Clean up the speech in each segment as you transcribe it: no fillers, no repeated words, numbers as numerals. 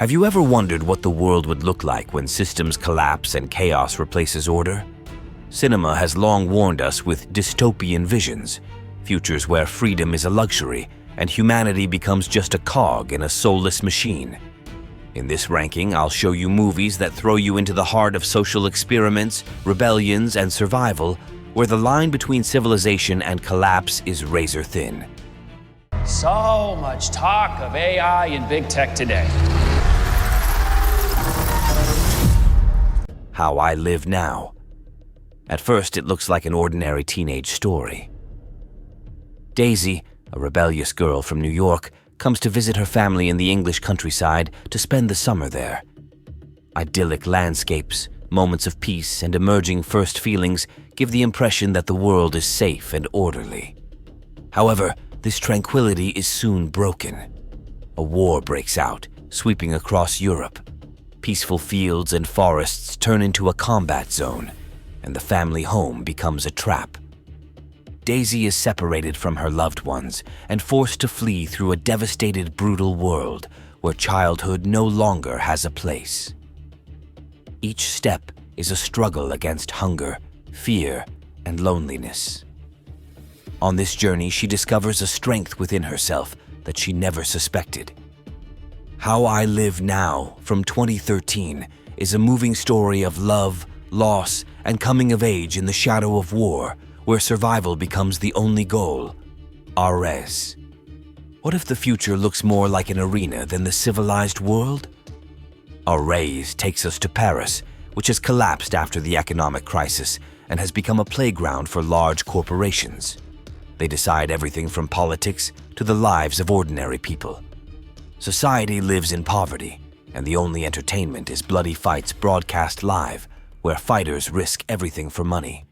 Have you ever wondered what the world would look like when systems collapse and chaos replaces order? Cinema has long warned us with dystopian visions, futures where freedom is a luxury and humanity becomes just a cog in a soulless machine. In this ranking, I'll show you movies that throw you into the heart of social experiments, rebellions, and survival, where the line between civilization and collapse is razor thin. So much talk of AI and big tech today. How I Live Now. At first, it looks like an ordinary teenage story. Daisy, a rebellious girl from New York, comes to visit her family in the English countryside to spend the summer there. Idyllic landscapes, moments of peace, and emerging first feelings give the impression that the world is safe and orderly. However, this tranquility is soon broken. A war breaks out, sweeping across Europe. Peaceful fields and forests turn into a combat zone, and the family home becomes a trap. Daisy is separated from her loved ones and forced to flee through a devastated, brutal world where childhood no longer has a place. Each step is a struggle against hunger, fear, and loneliness. On this journey, she discovers a strength within herself that she never suspected. How I Live Now, from 2013, is a moving story of love, loss, and coming of age in the shadow of war, where survival becomes the only goal. Arès. What if the future looks more like an arena than the civilized world? Arès takes us to Paris, which has collapsed after the economic crisis and has become a playground for large corporations. They decide everything from politics to the lives of ordinary people. Society lives in poverty, and the only entertainment is bloody fights broadcast live, where fighters risk everything for money.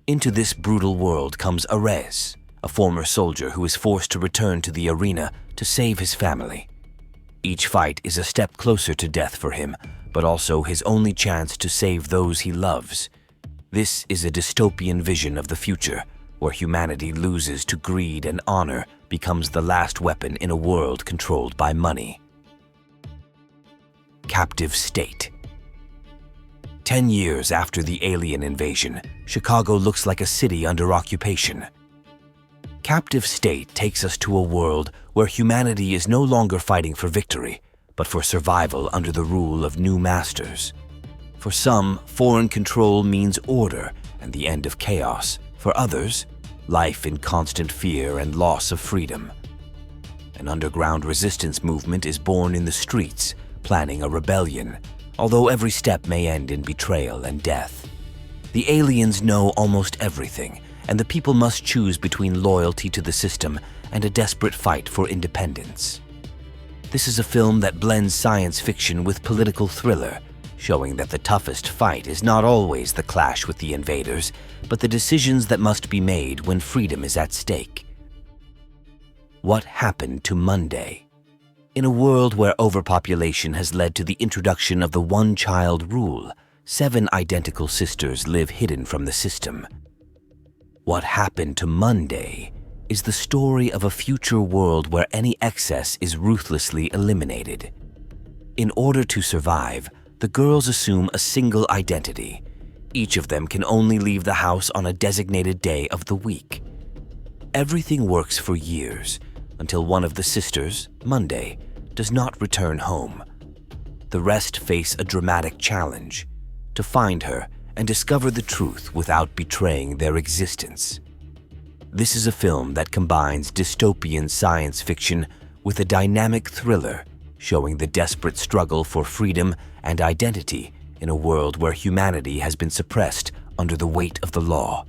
Into this brutal world comes Arès, a former soldier who is forced to return to the arena to save his family. Each fight is a step closer to death for him, but also his only chance to save those he loves. This is a dystopian vision of the future, where humanity loses to greed and honor becomes the last weapon in a world controlled by money. Captive State. 10 years after the alien invasion, Chicago looks like a city under occupation. Captive State takes us to a world where humanity is no longer fighting for victory, but for survival under the rule of new masters. For some, foreign control means order and the end of chaos. For others, life in constant fear and loss of freedom. An underground resistance movement is born in the streets, planning a rebellion, although every step may end in betrayal and death. The aliens know almost everything, and the people must choose between loyalty to the system and a desperate fight for independence. This is a film that blends science fiction with political thriller, showing that the toughest fight is not always the clash with the invaders, but the decisions that must be made when freedom is at stake. What happened to Monday? In a world where overpopulation has led to the introduction of the one-child rule, 7 identical sisters live hidden from the system. What happened to Monday is the story of a future world where any excess is ruthlessly eliminated. In order to survive, the girls assume a single identity. Each of them can only leave the house on a designated day of the week. Everything works for years, until one of the sisters, Monday, does not return home. The rest face a dramatic challenge: to find her and discover the truth without betraying their existence. This is a film that combines dystopian science fiction with a dynamic thriller, showing the desperate struggle for freedom and identity in a world where humanity has been suppressed under the weight of the law.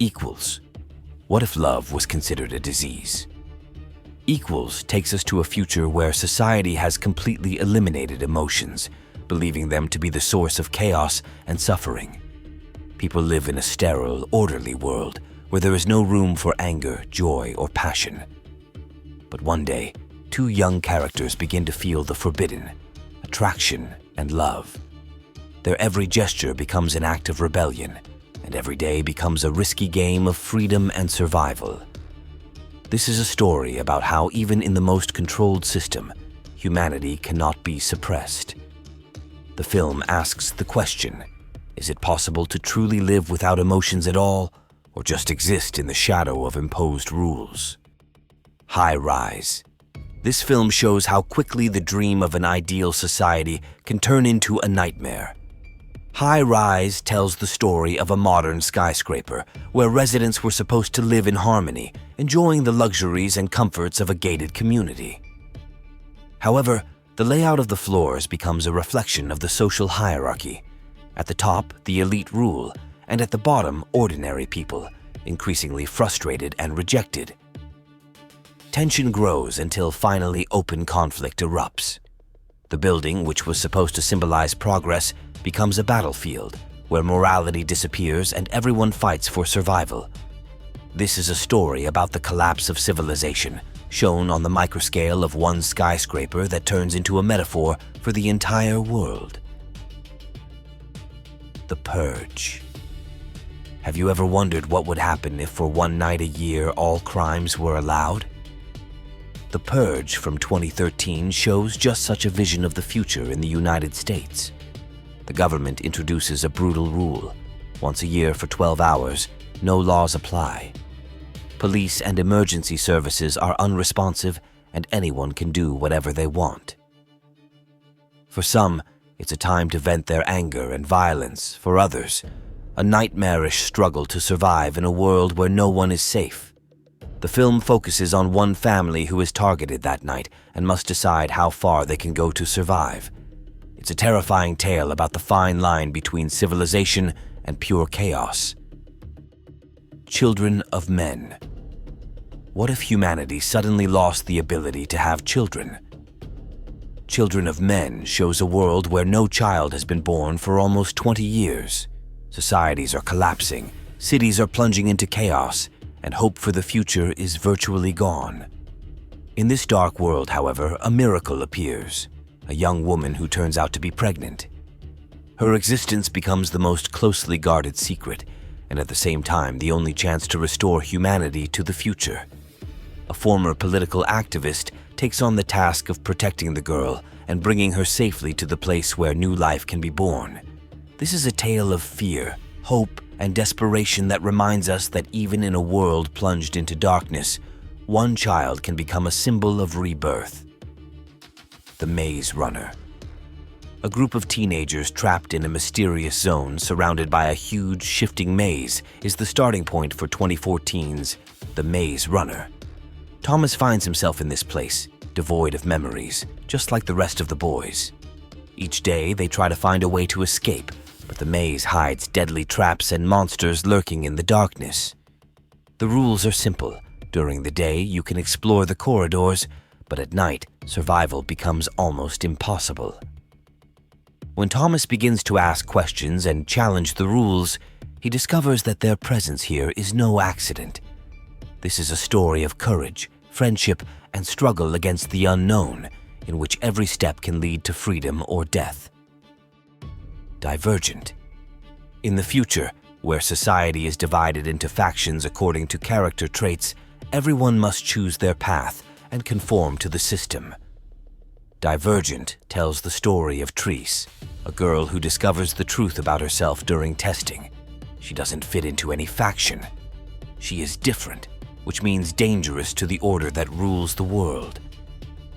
Equals. What if love was considered a disease? Equals takes us to a future where society has completely eliminated emotions, believing them to be the source of chaos and suffering. People live in a sterile, orderly world where there is no room for anger, joy, or passion. But one day, 2 young characters begin to feel the forbidden: attraction and love. Their every gesture becomes an act of rebellion, and every day becomes a risky game of freedom and survival. This is a story about how even in the most controlled system, humanity cannot be suppressed. The film asks the question, is it possible to truly live without emotions at all, or just exist in the shadow of imposed rules? High-Rise. This film shows how quickly the dream of an ideal society can turn into a nightmare. High-Rise tells the story of a modern skyscraper where residents were supposed to live in harmony, enjoying the luxuries and comforts of a gated community. However, the layout of the floors becomes a reflection of the social hierarchy. At the top, the elite rule, and at the bottom, ordinary people, increasingly frustrated and rejected. Tension grows until finally open conflict erupts. The building, which was supposed to symbolize progress, becomes a battlefield where morality disappears and everyone fights for survival. This is a story about the collapse of civilization, shown on the microscale of one skyscraper that turns into a metaphor for the entire world. The Purge. Have you ever wondered what would happen if for one night a year all crimes were allowed? The Purge from 2013 shows just such a vision of the future in the United States. The government introduces a brutal rule. Once a year for 12 hours, no laws apply. Police and emergency services are unresponsive, and anyone can do whatever they want. For some, it's a time to vent their anger and violence. For others, a nightmarish struggle to survive in a world where no one is safe. The film focuses on one family who is targeted that night and must decide how far they can go to survive. It's a terrifying tale about the fine line between civilization and pure chaos. Children of Men. What if humanity suddenly lost the ability to have children? Children of Men shows a world where no child has been born for almost 20 years. Societies are collapsing, cities are plunging into chaos, and hope for the future is virtually gone. In this dark world, however, a miracle appears. A young woman who turns out to be pregnant. Her existence becomes the most closely guarded secret, and at the same time the only chance to restore humanity to the future. A former political activist takes on the task of protecting the girl and bringing her safely to the place where new life can be born. This is a tale of fear, hope, and desperation that reminds us that even in a world plunged into darkness, one child can become a symbol of rebirth. The Maze Runner. A group of teenagers trapped in a mysterious zone surrounded by a huge, shifting maze is the starting point for 2014's The Maze Runner. Thomas finds himself in this place, devoid of memories, just like the rest of the boys. Each day, they try to find a way to escape, but the maze hides deadly traps and monsters lurking in the darkness. The rules are simple. During the day, you can explore the corridors, but at night, survival becomes almost impossible. When Thomas begins to ask questions and challenge the rules, he discovers that their presence here is no accident. This is a story of courage, friendship, and struggle against the unknown, in which every step can lead to freedom or death. Divergent. In the future, where society is divided into factions according to character traits, everyone must choose their path and conform to the system. Divergent tells the story of Therese, a girl who discovers the truth about herself during testing. She doesn't fit into any faction. She is different, which means dangerous to the order that rules the world.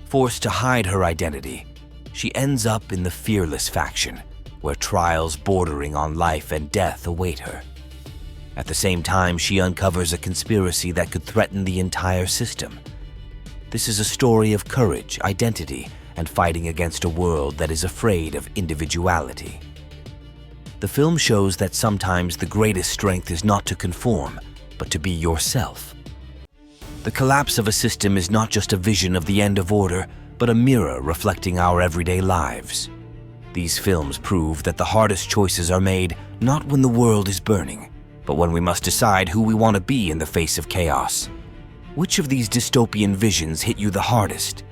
Forced to hide her identity, she ends up in the Fearless faction, where trials bordering on life and death await her. At the same time, she uncovers a conspiracy that could threaten the entire system. This is a story of courage, identity, and fighting against a world that is afraid of individuality. The film shows that sometimes the greatest strength is not to conform, but to be yourself. The collapse of a system is not just a vision of the end of order, but a mirror reflecting our everyday lives. These films prove that the hardest choices are made not when the world is burning, but when we must decide who we want to be in the face of chaos. Which of these dystopian visions hit you the hardest?